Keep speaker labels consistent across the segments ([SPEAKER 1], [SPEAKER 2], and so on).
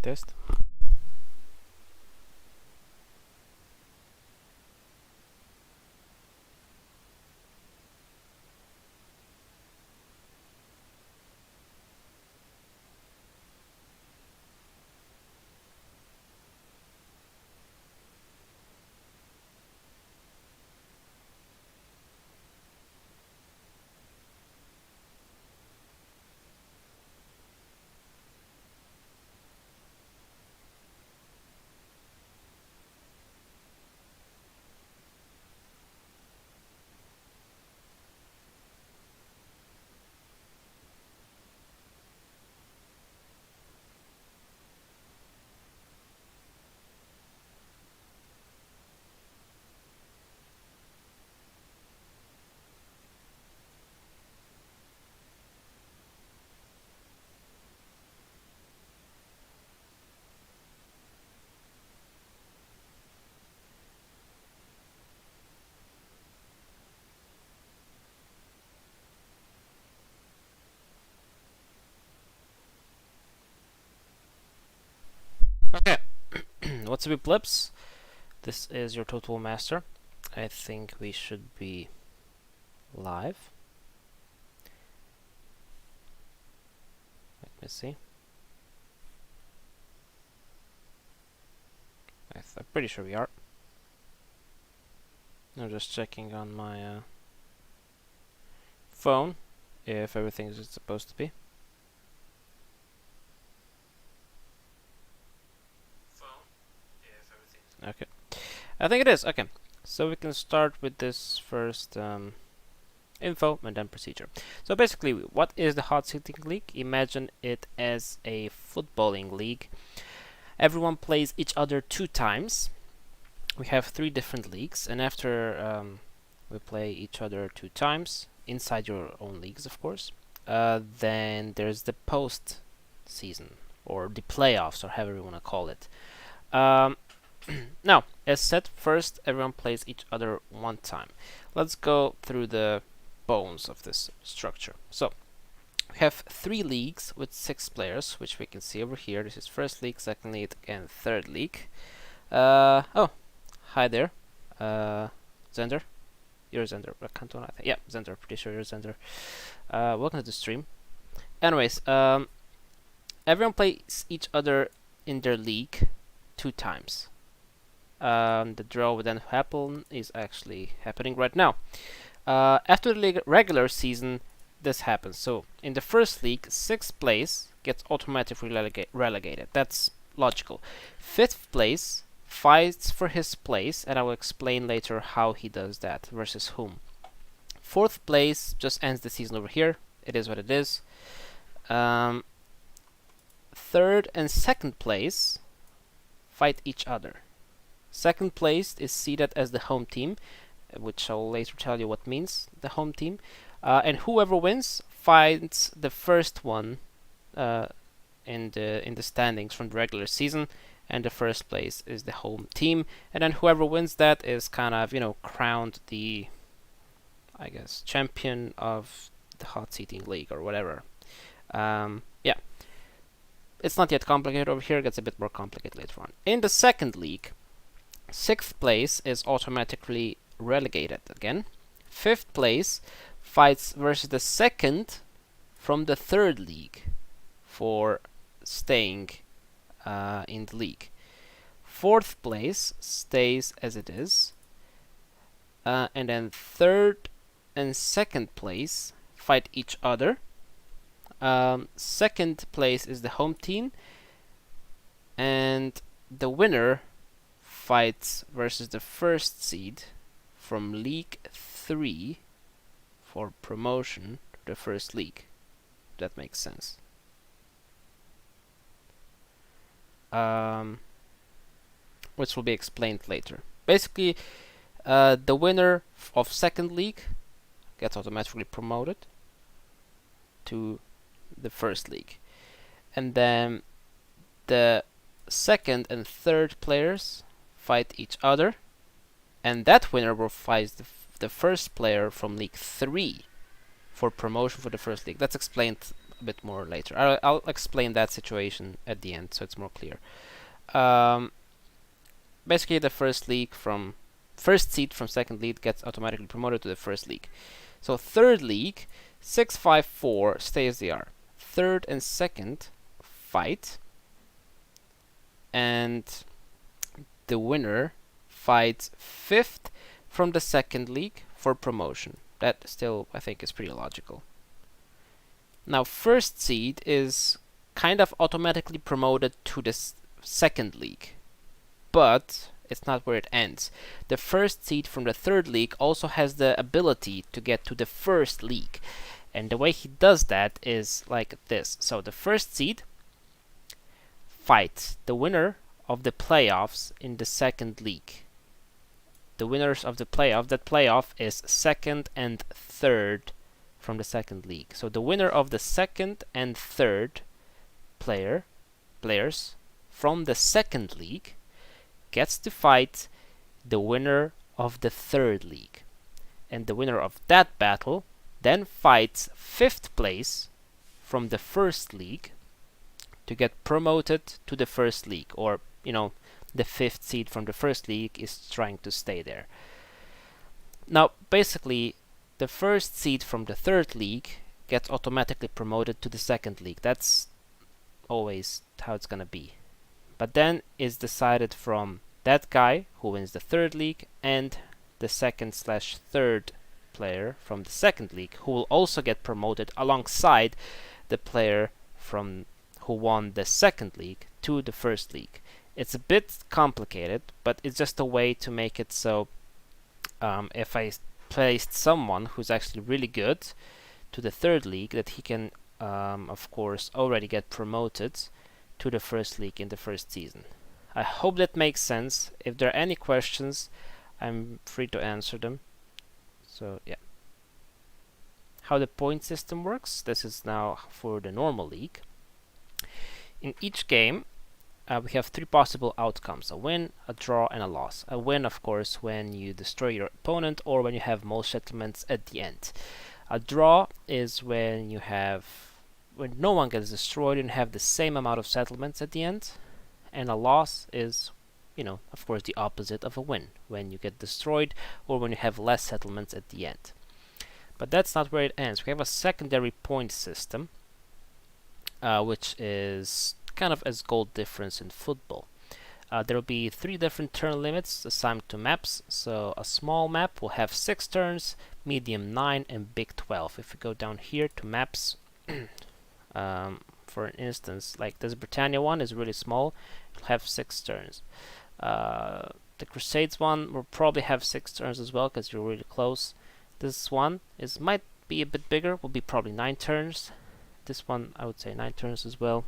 [SPEAKER 1] Test. Okay. What's up, blips? This is your Total Master. I think we should be live. Let me see. I'm pretty sure we are. I'm just checking on my phone if everything is supposed to be. Okay, I think it is. Okay, so we can start with this first info and then procedure. So basically, what is the Hotseating League? Imagine it as a footballing league. Everyone plays each other 2 times. We have 3 different leagues, and after we play each other 2 times, inside your own leagues, of course, then there's the post season, or the playoffs, or however you want to call it. Now, as said, first everyone plays each other 1 time. Let's go through the bones of this structure. So, we have 3 leagues with 6 players, which we can see over here. This is first league, second league, and third league. Oh, hi there, Zender. You're Zender. Canton, I think. Yeah, Zender. Pretty sure you're Zender. Welcome to the stream. Anyways, everyone plays each other in their league 2 times. The draw would then happen is actually happening right now. After the regular season, this happens. So in the first league, 6th place gets automatically relegated. That's logical. 5th place fights for his place, and I will explain later how he does that versus whom. 4th place just ends the season over here. It is what it is. 3rd and 2nd place fight each other. 2nd place is seeded as the home team, which I will later tell you what means the home team. And whoever wins fights the first one in the standings from the regular season, and the first place is the home team. And then whoever wins that is kind of, crowned the, I guess, champion of the Hotseating League or whatever. Yeah. It's not yet complicated over here. It gets a bit more complicated later on. In the second league, 6th place is automatically relegated again. 5th place fights versus the second from the third league for staying in the league. 4th place stays as it is. And then 3rd and 2nd place fight each other. 2nd place is the home team, and the winner fights versus the first seed from League 3 for promotion to the first league. That makes sense. Which will be explained later. Basically, the winner of second league gets automatically promoted to the first league, and then the second and third players fight each other, and that winner will fight the first player from League 3 for promotion for the first league. That's explained a bit more later. I'll explain that situation at the end so it's more clear. Basically, the first seed from second league gets automatically promoted to the first league. So third league, 6, 5, 4 stay as they are. Third and second fight, and the winner fights fifth from the second league for promotion. That still, I think, is pretty logical. Now, first seed is kind of automatically promoted to the second league, but it's not where it ends. The first seed from the third league also has the ability to get to the first league, and the way he does that is like this. So the first seed fights the winner of the playoffs in the second league. The winners of the playoff, that playoff is second and third from the second league. So the winner of the second and third players from the second league gets to fight the winner of the third league. And the winner of that battle then fights fifth place from the first league to get promoted to the first league, or the fifth seed from the first league is trying to stay there. Now, basically, the first seed from the third league gets automatically promoted to the second league. That's always how it's gonna be. But then it's decided from that guy who wins the third league and the second/third player from the second league, who will also get promoted alongside the player from who won the second league to the first league. It's a bit complicated, but it's just a way to make it so if I placed someone who's actually really good to the third league, that he can of course already get promoted to the first league in the first season. I hope that makes sense. If there are any questions, I'm free to answer them. So yeah. How the point system works, this is now for the normal league. In each game, we have three possible outcomes: a win, a draw, and a loss. A win, of course, when you destroy your opponent or when you have most settlements at the end. A draw is when no one gets destroyed and have the same amount of settlements at the end. And a loss is, of course, the opposite of a win, when you get destroyed or when you have less settlements at the end. But that's not where it ends. We have a secondary point system, which is kind of as goal difference in football. There will be 3 different turn limits assigned to maps. So a small map will have 6 turns, medium 9, and big 12. If we go down here to maps, for instance, like this Britannia one is really small, it'll have 6 turns. The Crusades one will probably have 6 turns as well, because you're really close. This one might be a bit bigger, will be probably 9 turns. This one, I would say 9 turns as well.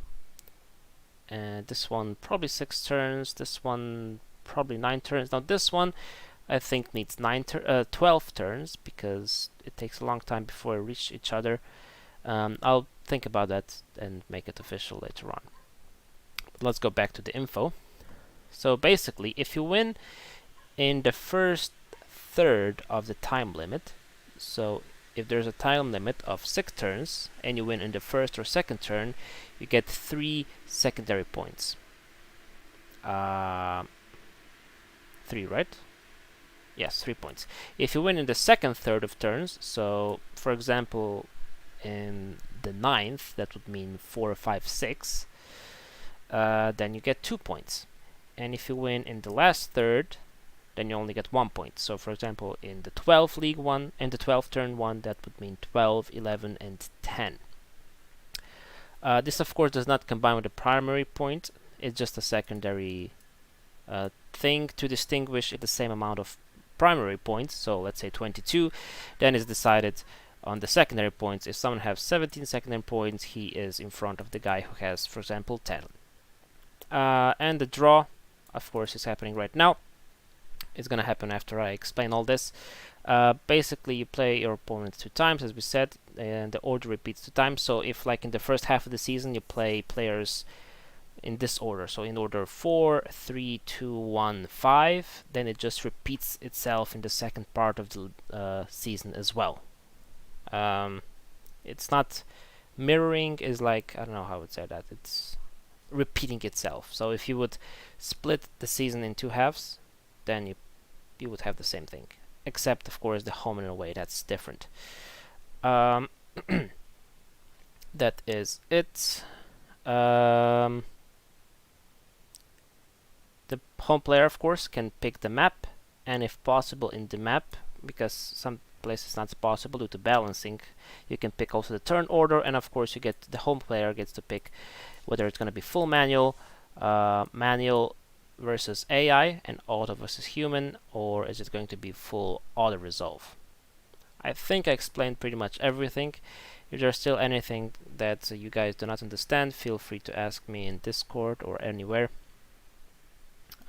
[SPEAKER 1] And this one probably 6 turns. This one probably 9 turns. Now this one I think needs 12 turns, because it takes a long time before they reach each other. I'll think about that and make it official later on. But let's go back to the info. So basically, if you win in the first third of the time limit, so if there's a time limit of 6 turns and you win in the first or second turn, you get 3 secondary points. 3, right? Yes, 3 points. If you win in the second third of turns, so for example in the 9th, that would mean 4, 5, 6, then you get 2 points. And if you win in the last third, then you only get 1 point. So for example, in the 12th league one and the 12th turn one, that would mean 12, 11, and 10. This of course does not combine with the primary point. It's just a secondary thing to distinguish the same amount of primary points. So let's say 22, then it's decided on the secondary points. If someone has 17 secondary points, he is in front of the guy who has, for example, 10. And the draw, of course, is happening right now. It's gonna happen after I explain all this. Basically, you play your opponent 2 times, as we said, and the order repeats 2 times. So if, like in the first half of the season, you play players in this order, so in order 4, 3, 2, 1, 5, then it just repeats itself in the second part of the season as well. It's not Mirroring is like, I don't know how I would say that. It's repeating itself. So if you would split the season in two halves, then you would have the same thing. Except, of course, the home and away. That's different. That is it. The home player, of course, can pick the map, and if possible in the map, because some places not possible due to balancing, you can pick also the turn order, and of course you get the home player gets to pick whether it's going to be full manual, manual versus AI, and auto versus human, or is it going to be full auto resolve. I think I explained pretty much everything. If there's still anything that you guys do not understand, feel free to ask me in Discord or anywhere.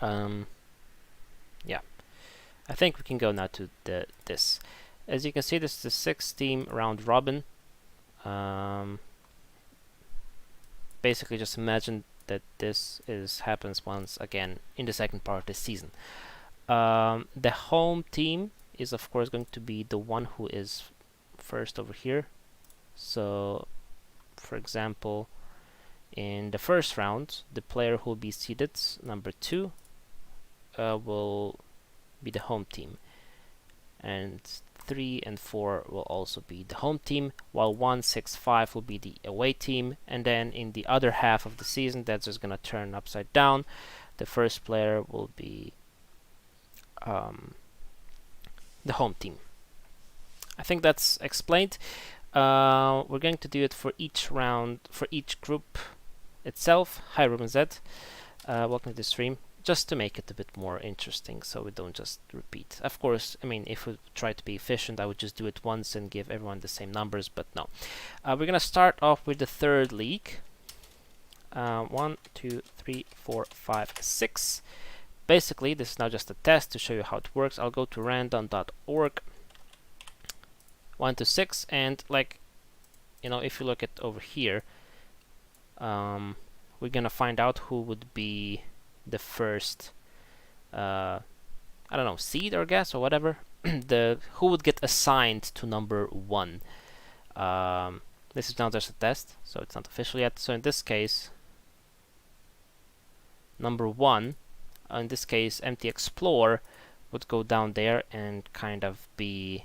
[SPEAKER 1] Yeah, I think we can go now to this. As you can see, this is the 6-team round robin. Basically, just imagine that this happens once again in the second part of the season. The home team is of course going to be the one who is first over here. So, for example, in the first round, the player who will be seated number 2 will be the home team, and 3 and 4 will also be the home team, while 1, 6, 5 will be the away team. And then in the other half of the season, that's just gonna turn upside down. The first player will be the home team. I think that's explained. We're going to do it for each round, for each group itself. Hi Ruben Z, welcome to the stream. Just to make it a bit more interesting, so we don't just repeat. Of course, I mean, if we try to be efficient, I would just do it once and give everyone the same numbers, but no. We're gonna start off with the third league. 1, 2, 3, 4, 5, 6. Basically, this is now just a test to show you how it works. I'll go to random.org 1 to 6, and like, you know, if you look at over here, we're gonna find out who would be the first, I don't know, seed or guess or whatever. Who would get assigned to number 1. This is now just a test, so it's not official yet. So in this case, number 1, in this case, Empty Explore would go down there and kind of be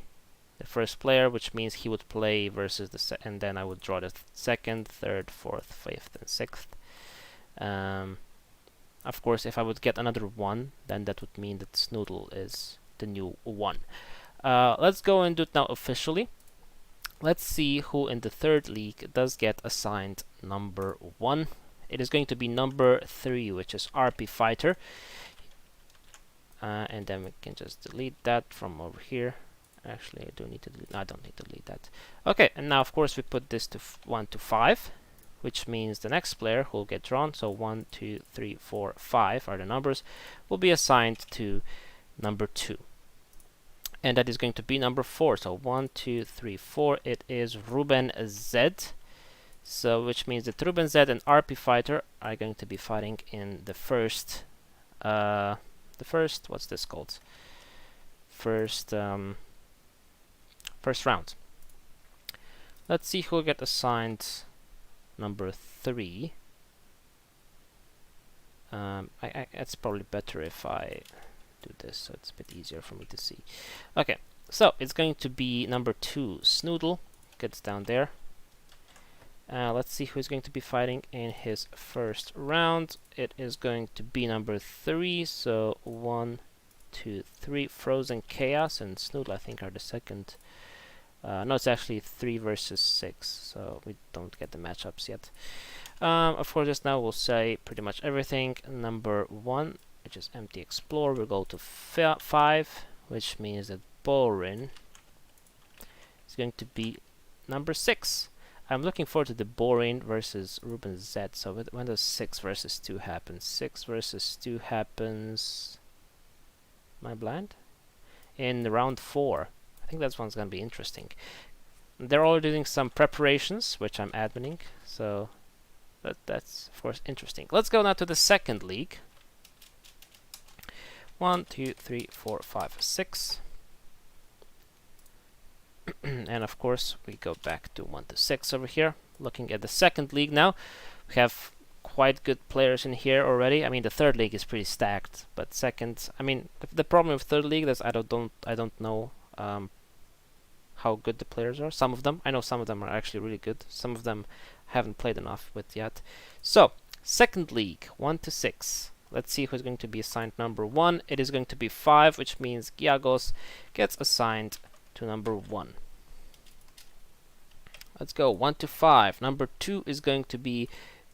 [SPEAKER 1] the first player, which means he would play versus the and then I would draw the second, third, fourth, fifth, and sixth. Of course, if I would get another 1, then that would mean that Snoodle is the new 1. Let's go and do it now officially. Let's see who in the third league does get assigned number 1. It is going to be number 3, which is RP Fighter. And then we can just delete that from over here. Actually, I do need to delete. No, I don't need to delete that. Okay, and now of course we put this to 1 to 5. Which means the next player who will get drawn, so 1, 2, 3, 4, 5 are the numbers, will be assigned to number 2. And that is going to be number 4. So 1, 2, 3, 4. It is Ruben Z. So which means that Ruben Z and RP Fighter are going to be fighting in the first, what's this called? First round. Let's see who will get assigned number 3. It's probably better if I do this, so it's a bit easier for me to see. Okay, so it's going to be number 2, Snoodle, gets down there. Let's see who's going to be fighting in his first round. It is going to be number 3, so 1, 2, 3, Frozen Chaos and Snoodle I think are the second. No, it's actually 3 versus 6, so we don't get the matchups yet. Of course, just now we'll say pretty much everything. Number 1, which is Empty Explore, we'll go to 5, which means that Borin is going to be number 6. I'm looking forward to the Borin versus Ruben Z. So when does 6 versus 2 happen? 6 versus 2 happens... Am I blind? In round 4. I think that one's going to be interesting. They're all doing some preparations, which I'm adminning, so that's of course interesting. Let's go now to the second league. 1, 2, 3, 4, 5, 6. And of course we go back to 1 to 6 over here. looking at the second league now. We have quite good players in here already. I mean, the third league is pretty stacked, but second, I mean, the problem with third league is I don't know how good the players are. Some of them, I know some of them are actually really good. Some of them haven't played enough with yet. So, second league, 1 to 6. Let's see who's going to be assigned number 1. It is going to be 5, which means Giagos gets assigned to number 1. Let's go 1 to 5. Number 2 is going to be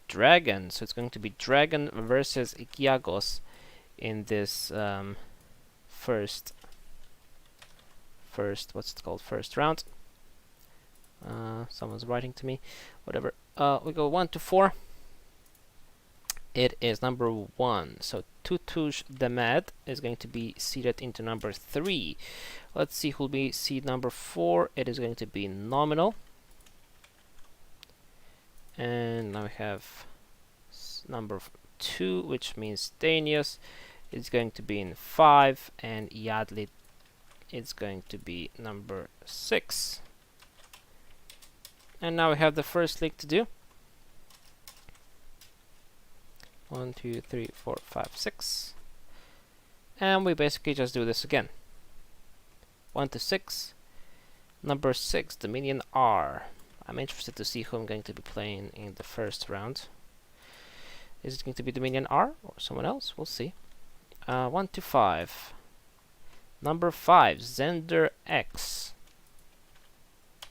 [SPEAKER 1] Dragon. So it's going to be Dragon versus Giagos in this first what's it called? First round. Someone's writing to me. Whatever. We go 1 to 4. It is number 1. So Tutush Demed is going to be seeded into number 3. Let's see who'll be seed number 4. It is going to be Nominal. And now we have number 2, which means Danius. It's going to be in 5, and Yadli is going to be number 6. And now we have the first league to do. 1, 2, 3, 4, 5, 6. And we basically just do this again. 1 to 6. Number 6, Dominion R. I'm interested to see who I'm going to be playing in the first round. Is it going to be Dominion R or someone else? We'll see. 1 to 5. Number 5, Zender X.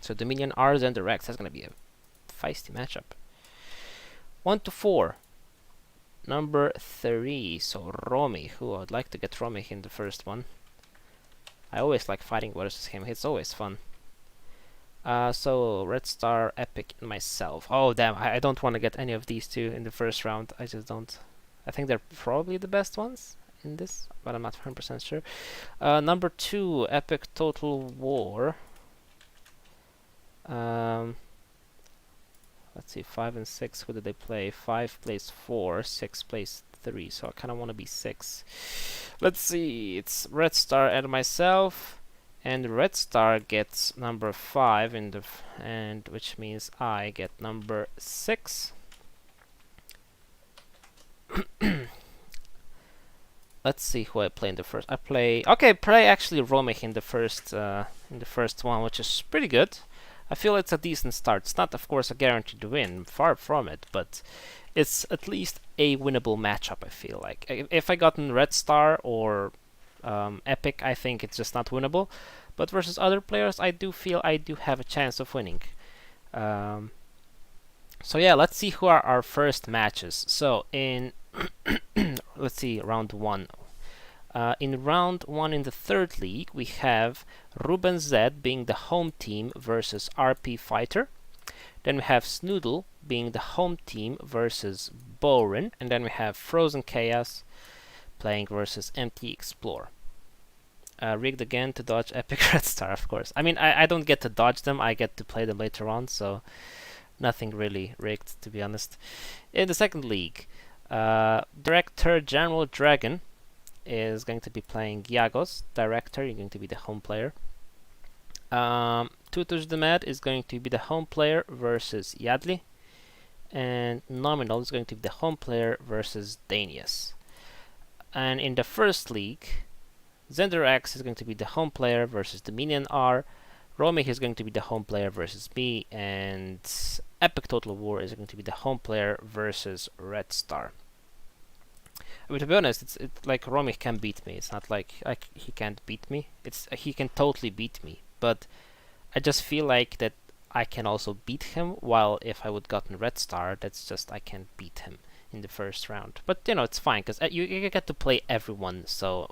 [SPEAKER 1] So Dominion R, Zender X. That's going to be a feisty matchup. 1 to 4. Number 3, so Romy. I'd like to get Romy in the first one. I always like fighting versus him. It's always fun. So Red Star, Epic, and myself. Oh damn! I don't want to get any of these two in the first round. I just don't. I think they're probably the best ones in this, but I'm not 100% sure. Number 2, Epic Total War. Let's see, 5 and 6. Who did they play? 5 plays 4, 6 plays 3. So I kind of want to be 6. Let's see. It's Red Star and myself, and Red Star gets number 5 in the and which means I get number 6. Let's see who I play in the first. Play actually Romich in the first one, which is pretty good. I feel it's a decent start. It's not, of course, a guaranteed win, far from it, but it's at least a winnable matchup, I feel like. If I gotten Red Star or Epic, I think it's just not winnable. But versus other players, I do feel I do have a chance of winning. So yeah, let's see who are our first matches. So in, let's see, round 1. In round 1 in the third league, we have Ruben Z being the home team versus RP Fighter. Then we have Snoodle being the home team versus Borin. And then we have Frozen Chaos playing versus MT Explore. Rigged again to dodge Epic Red Star, of course. I mean, I don't get to dodge them, I get to play them later on, so nothing really rigged, to be honest. In the second league, Director General Dragon is going to be playing Giagos. Director, you're going to be the home player. Tutush Demed is going to be the home player versus Yadli. And Nominal is going to be the home player versus Danius. And in the first league, Zender X is going to be the home player versus Dominion R. Romich is going to be the home player versus me. And Epic Total War is going to be the home player versus Red Star. I mean, to be honest, it's like Romich can beat me. It's not like he can't beat me. He can totally beat me. But I just feel like that I can also beat him. While if I would gotten Red Star, that's just I can't beat him in the first round. But you know, it's fine because you get to play everyone, so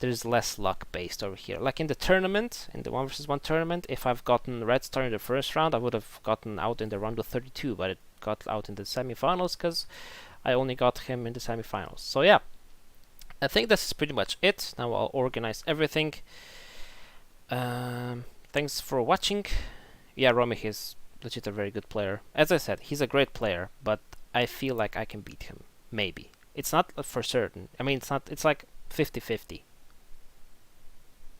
[SPEAKER 1] there's less luck based over here. Like in the tournament, in the 1 versus 1 tournament, if I've gotten Red Star in the first round, I would have gotten out in the round of 32, but it got out in the semifinals because I only got him in the semifinals. So yeah, I think this is pretty much it. Now I'll organize everything. Thanks for watching. Yeah, Romich is legit a very good player. As I said, he's a great player, but I feel like I can beat him. Maybe. It's not for certain. I mean, it's like 50-50.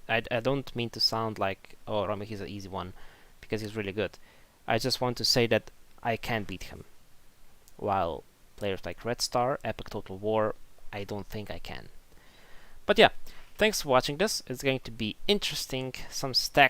[SPEAKER 1] I don't mean to sound like, oh, Romich is an easy one, because he's really good. I just want to say that I can beat him. While players like Red Star, Epic Total War, I don't think I can. But yeah, thanks for watching this. It's going to be interesting. Some stacks